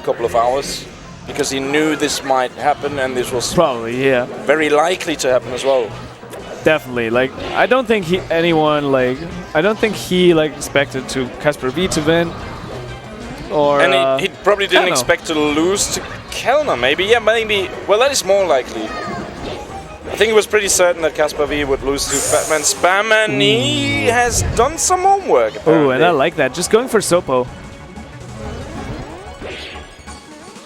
couple of hours because he knew this might happen and this was Probably, yeah. very likely to happen as well. Definitely. Like, I don't think he expected to Casper V to win. Or And he probably didn't expect to lose to Kellner, maybe. Yeah, maybe. Well, that is more likely. I think it was pretty certain that Casper V would lose to Fatman.spam, and he has done some homework, apparently. Oh, and I like that. Just going for Sopo.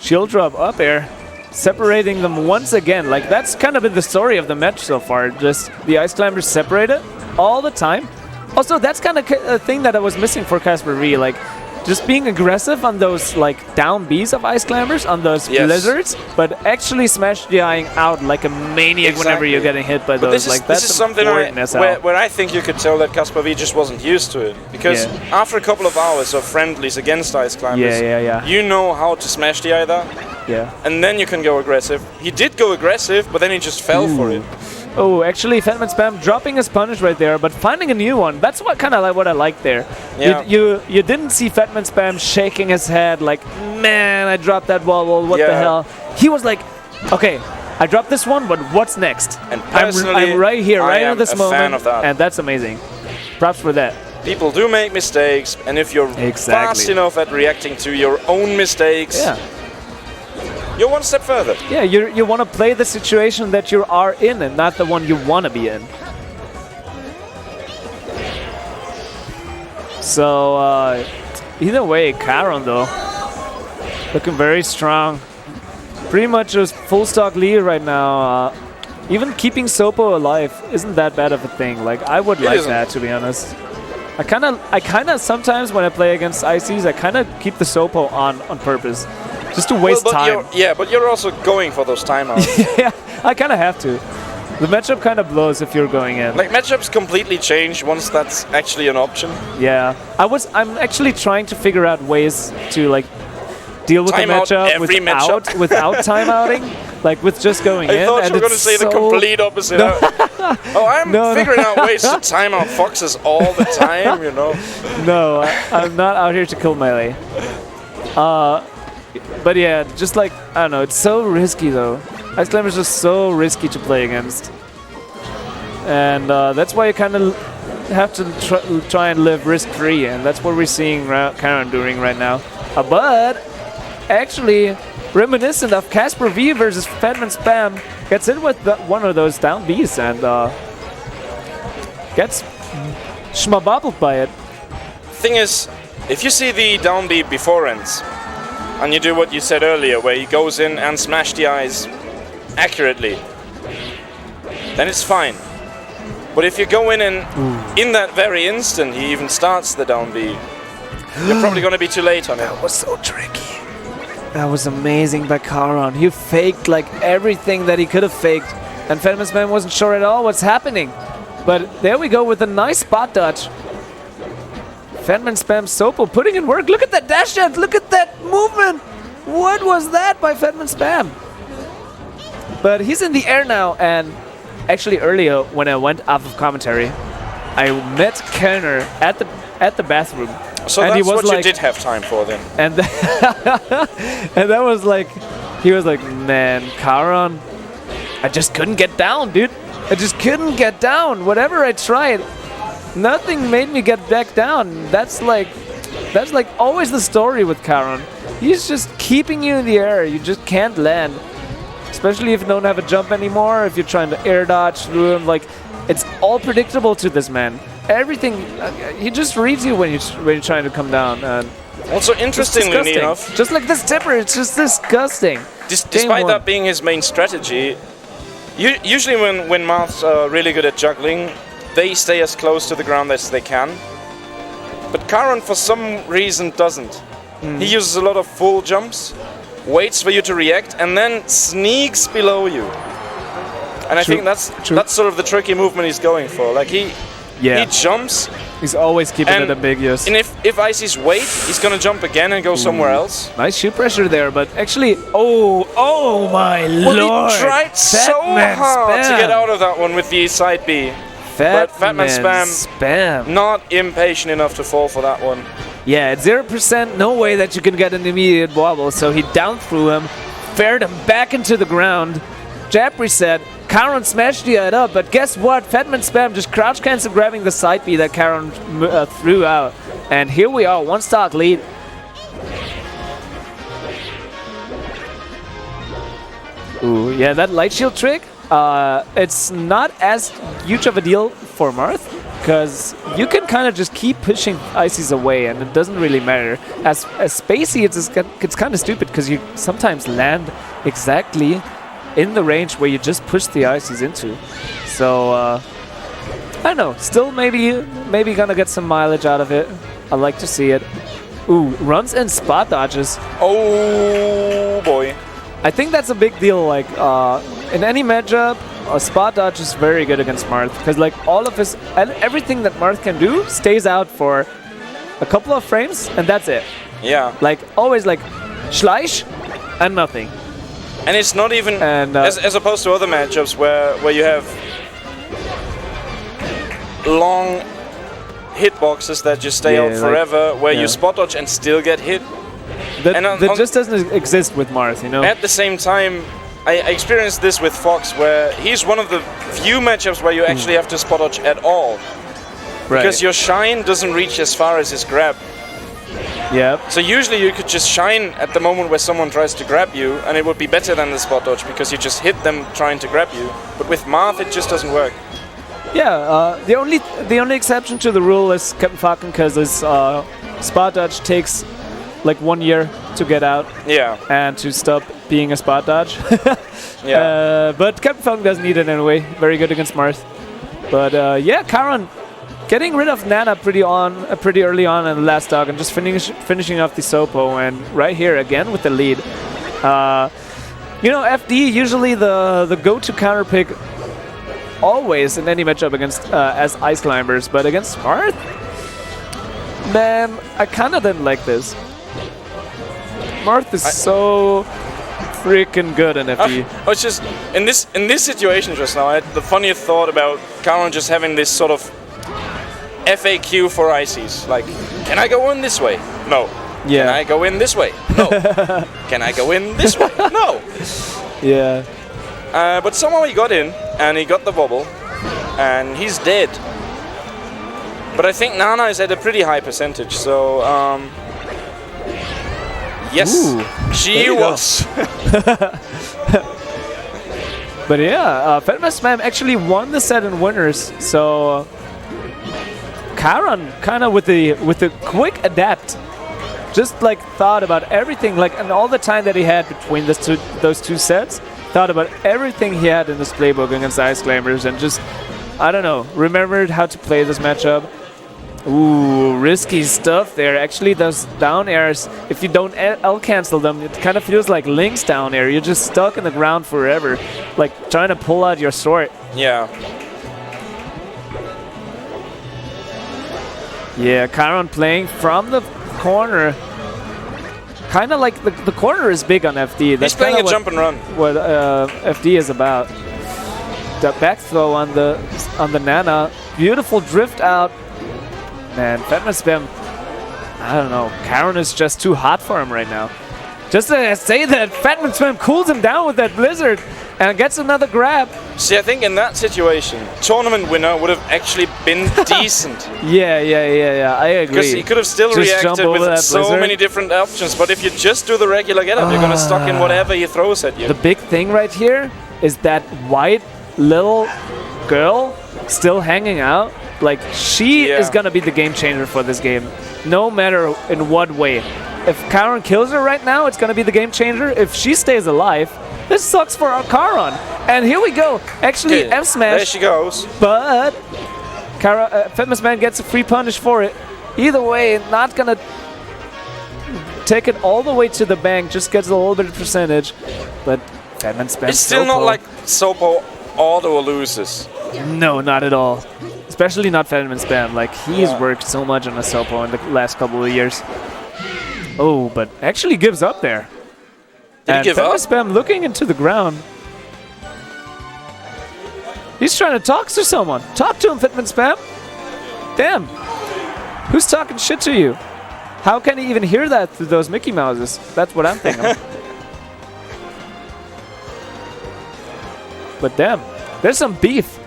Shield drop up air. Separating them once again. Like, that's kind of been the story of the match so far. Just the Ice Climbers separated all the time. Also, that's kind of a thing that I was missing for Casper V. Like, just being aggressive on those, like, down Bs of Ice Climbers, on those blizzards, but actually smash DIing out like a maniac whenever you're getting hit by those. This is something where I think you could tell that Casper V just wasn't used to it. Because after a couple of hours of friendlies against Ice Climbers, you know how to smash DI that. Yeah. And then you can go aggressive. He did go aggressive, but then he just fell for it. Oh, actually, Fatman.spam dropping his punish right there, but finding a new one. That's what kind of like what I like there. Yeah. You didn't see Fatman.spam shaking his head like, man, I dropped that wall. What the hell? He was like, okay, I dropped this one, but what's next? And personally, I'm right here, right at this moment, fan of that. and that's amazing. Props for that. People do make mistakes, and if you're fast enough at reacting to your own mistakes, you're one step further. Yeah, you want to play the situation that you are in and not the one you want to be in. So, either way, Charon, though, looking very strong. Pretty much a full stock lead right now. Even keeping Sopo alive isn't that bad of a thing. Like, I would like that, to be honest. I kind of sometimes when I play against ICs, I kind of keep the Sopo on purpose. Just to waste time. But you're also going for those timeouts. Yeah, I kind of have to. The matchup kind of blows if you're going in. Like, matchups completely change once that's actually an option. Yeah. I'm actually trying to figure out ways to, like, deal with the matchup without timeouting. Like, with just going in. I thought you were going to say the complete opposite. I'm figuring out ways to time out foxes all the time, you know. No, I'm not out here to kill melee. But yeah, just like, I don't know, it's so risky though. Ice Climbers are so risky to play against. And that's why you kind of have to try and live risk-free, and that's what we're seeing Charon doing right now. But actually, reminiscent of Casper V versus Fatman.spam, gets in with one of those down Bs and gets schmabobbled by it. Thing is, if you see the down B before ends, and you do what you said earlier, where he goes in and smash the eyes accurately, then it's fine. But if you go in and in that very instant he even starts the down B, you're probably going to be too late on it. That was so tricky. That was amazing by Charon. He faked like everything that he could have faked, and Fatman.spam wasn't sure at all what's happening. But there we go with a nice spot dodge. Fatman.spam Sopo putting in work. Look at that dash dance. Look at that movement. What was that by Fatman.spam? But he's in the air now, and actually earlier when I went off of commentary, I met Kellner at the bathroom. So and that's he was what like, you did have time for then. And and that was like, he was like, man, Charon, I just couldn't get down, dude. I just couldn't get down. Whatever I tried, nothing made me get back down. That's like always the story with Charon. He's just keeping you in the air. You just can't land. Especially if you don't have a jump anymore, if you're trying to air dodge through him. Like, it's all predictable to this man. Everything, he just reads you when you're trying to come down. Also, interestingly enough, just like this tipper, it's just disgusting. Despite that being his main strategy, usually when Marths are really good at juggling, they stay as close to the ground as they can. But Charon, for some reason, doesn't. He uses a lot of full jumps, waits for you to react, and then sneaks below you. And I think that's sort of the tricky movement he's going for. Like, he jumps. He's always keeping it ambiguous. And if Icy's wait, he's gonna jump again and go somewhere else. Nice shoot pressure there, but actually, oh my lord! Well, he tried so hard to get out of that one with the side B. But Fatman.spam Spam not impatient enough to fall for that one. Yeah, at 0%, no way that you can get an immediate wobble. So he down threw him, fared him back into the ground. Jab reset. Charon smashed the head up, but guess what? Fatman.spam just crouch cancel grabbing the side B that Charon threw out. And here we are, 1 stock lead. Ooh, yeah, that light shield trick, it's not as huge of a deal for Marth, because you can kind of just keep pushing ices away and it doesn't really matter. As spacey, it's kind of stupid because you sometimes land exactly in the range where you just push the ices into. So, I don't know, still maybe gonna get some mileage out of it. I like to see it. Ooh, runs and spot dodges. Oh boy. I think that's a big deal, like, in any matchup, a spot dodge is very good against Marth, because like all of his, everything that Marth can do stays out for a couple of frames, and that's it. Yeah. Like, always like, Schleich, and nothing. And it's not even, and, as opposed to other matchups where you have long hitboxes that just stay out forever, like, where you spot dodge and still get hit. That just doesn't exist with Marth, you know? At the same time, I experienced this with Fox, where he's one of the few matchups where you actually have to spot dodge at all. Right. Because your shine doesn't reach as far as his grab. Yep. So usually you could just shine at the moment where someone tries to grab you, and it would be better than the spot dodge because you just hit them trying to grab you. But with Marth, it just doesn't work. Yeah, the only exception to the rule is Captain Falcon, because his spot dodge takes like 1 year to get out. Yeah. And to stop being a spot dodge. Yeah. But Captain Falcon doesn't need it anyway. Very good against Marth. But yeah, Charon getting rid of Nana pretty early on in the last dog and just finishing off the Sopo, and right here again with the lead. You know, FD usually the go-to counter pick always in any matchup against as Ice Climbers, but against Marth, man, I kind of didn't like this. Marth is so freaking good in FD. It's just in this situation just now, I had the funniest thought about Charon just having this sort of FAQ for ICs. Like, can I go in this way? No. Yeah. Can I go in this way? No. Can I go in this way? No. Yeah. But somehow he got in, and he got the wobble, and he's dead. But I think Nana is at a pretty high percentage, so yes, ooh, she was. But yeah, Fatman.spam actually won the set in winners, so Charon kind of with the quick adapt, just like thought about everything, like, and all the time that he had between those two sets, thought about everything he had in his playbook against Ice Climbers, and just, I don't know, remembered how to play this matchup. Ooh, risky stuff there. Actually, those down airs, if you don't L cancel them, it kind of feels like Link's down air. You're just stuck in the ground forever, like trying to pull out your sword. Yeah. Yeah, Charon playing from the corner. Kind of like the corner is big on FD. That's he's playing a jump and run. What FD is about. The back throw on the Nana. Beautiful drift out. Man, Fatman.spam, I don't know. Charon is just too hot for him right now. Just to say that Fatman.spam cools him down with that blizzard and gets another grab. See, I think in that situation, tournament winner would have actually been decent. Yeah, I agree. Because he could have still just reacted with so blizzard. many different options. But if you just do the regular get-up, you're going to stuck in whatever he throws at you. The big thing right here is that white little girl still hanging out. Like, she is going to be the game changer for this game, no matter in what way. If Charon kills her right now, it's going to be the game changer. If she stays alive, this sucks for our Charon. And here we go. Actually, Okay, F-smash. there she goes. But Fatman.spam gets a free punish for it. Either way, not going to take it all the way to the bank, just gets a little bit of percentage. But Fatman.spam It's still not like Sopo auto loses. No, not at all. Especially not Fatman.spam. Like, he's worked so much on a Sopo in the last couple of years. Oh, but actually gives up there. Did he give up? Fatman.spam looking into the ground. He's trying to talk to someone. Talk to him, Fatman.spam. Damn. Who's talking shit to you? How can he even hear that through those Mickey Mouses? That's what I'm thinking. But damn, there's some beef.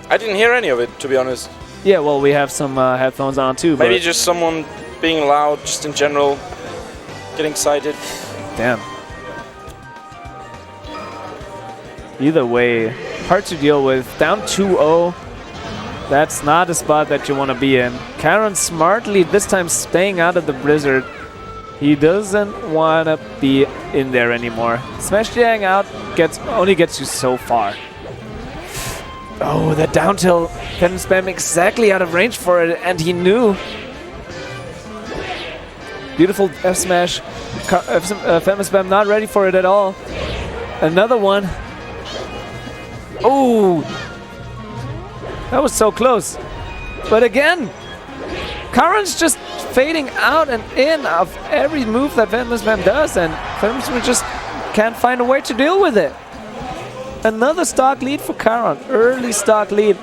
I didn't hear any of it, to be honest. Yeah, well, we have some headphones on too. Maybe but just someone being loud, just in general, getting excited. damn. Either way, hard to deal with. Down 2-0. That's not a spot that you want to be in. Charon smartly this time staying out of the blizzard. He doesn't want to be in there anymore. Smash Jang out only gets you so far. Oh, that down tilt. Fatman.spam exactly out of range for it, and he knew. Beautiful F smash. Fatman.spam not ready for it at all. Another one. Oh, that was so close. But again, Charon's just fading out and in of every move that Fatman.spam does, and Fatman.spam just can't find a way to deal with it. Another stock lead for Charon. Early stock lead.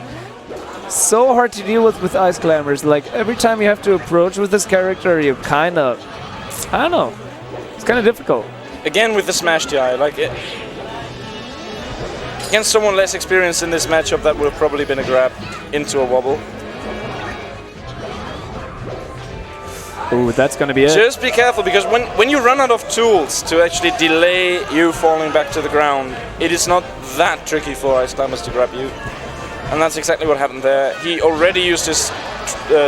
So hard to deal with Ice Climbers. Like, every time you have to approach with this character, you kind of... I don't know. It's kind of difficult. Again with the Smash DI, like it... Against someone less experienced in this matchup, that would have probably been a grab into a wobble. Ooh, that's gonna be it. Just be careful, because when you run out of tools to actually delay you falling back to the ground, it is not that tricky for Ice Climbers to grab you. And that's exactly what happened there. He already used his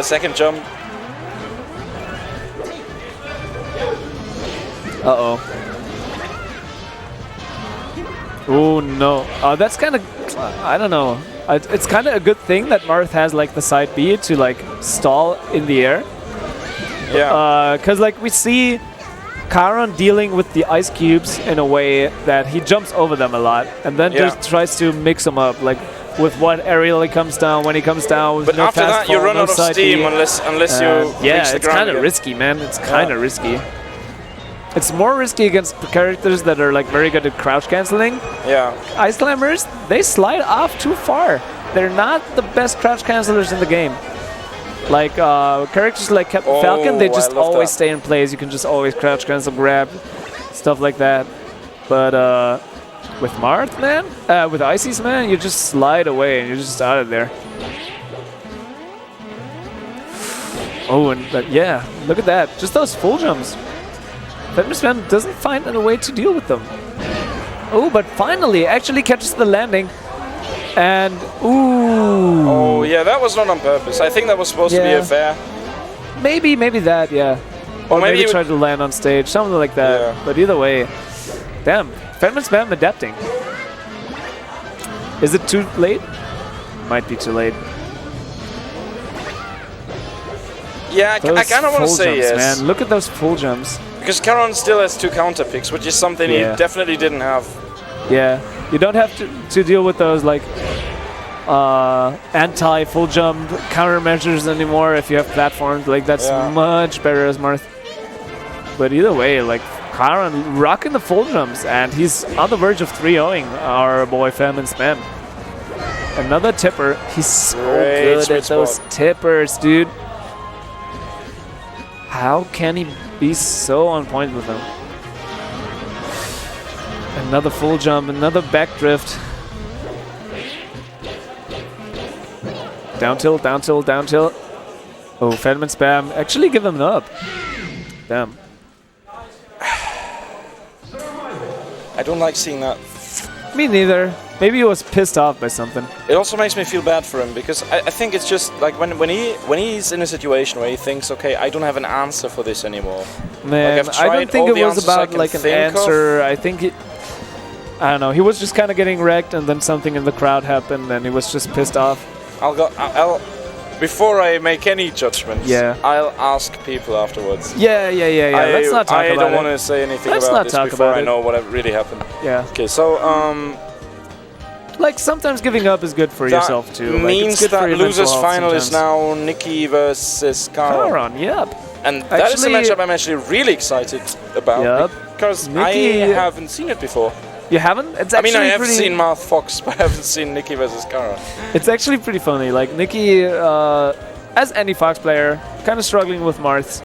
second jump. Uh-oh. Oh, no. That's kind of... I don't know. It's kind of a good thing that Marth has, like, the side B to, like, stall in the air. Yeah. Because, like, we see Charon dealing with the ice cubes in a way that he jumps over them a lot and then just tries to mix them up, like with what aerial he comes down, when he comes down. With but no after fast that, you fall, run no out of side steam B. unless you Yeah, reach the it's ground kind of again. risky, man. It's kind of risky. It's more risky against characters that are like very good at crouch canceling. Yeah. Ice Climbers, they slide off too far. They're not the best crouch cancelers in the game. Like characters like Captain Falcon, they just always stay in place. You can just always crouch cancel, grab, stuff like that. But with Marth, man, with Ices, man, you just slide away and you're just out of there. Oh, and yeah, look at that. Just those full jumps. Fatman.spam doesn't find a way to deal with them. Oh, but finally actually catches the landing. And, ooh. Oh, yeah, that was not on purpose. I think that was supposed to be a fair. Maybe that, yeah. Or maybe try to land on stage, something like that. Yeah. But either way, damn, Fatman.spam adapting. Is it too late? Might be too late. Yeah, I kind of want to say jumps, yes. Man, look at those full jumps. Because Charon still has 2 counter picks, which is something he definitely didn't have. Yeah, you don't have to deal with those like anti-full jump countermeasures anymore if you have platforms. Like that's much better as Marth. But either way, like Charon rocking the full jumps, and he's on the verge of 3-0ing our boy Fatman.spam. Another tipper. He's so good at those tippers, dude. How can he be so on point with them? Another full jump, another back drift. Down tilt, down tilt, down tilt. Oh, Fatman.spam actually give him up. Damn. I don't like seeing that. Me neither. Maybe he was pissed off by something. It also makes me feel bad for him, because I think it's just like when he's in a situation where he thinks, okay, I don't have an answer for this anymore. Man, like, I don't think it was about like an answer. I think I don't know. He was just kind of getting wrecked, and then something in the crowd happened, and he was just pissed off. Before I make any judgments, I'll ask people afterwards. Yeah. Let's not talk about it. I don't want to say anything about this before I know what really happened. Yeah. Okay, so like sometimes giving up is good for yourself too. Means that losers final is now Nikki versus Charon. Yep. And that is a matchup I'm actually really excited about, because I haven't seen it before. You haven't? It's actually I have seen Marth Fox, but I haven't seen Nikki versus Charon. It's actually pretty funny. Like Nikki, as any Fox player, kind of struggling with Marths.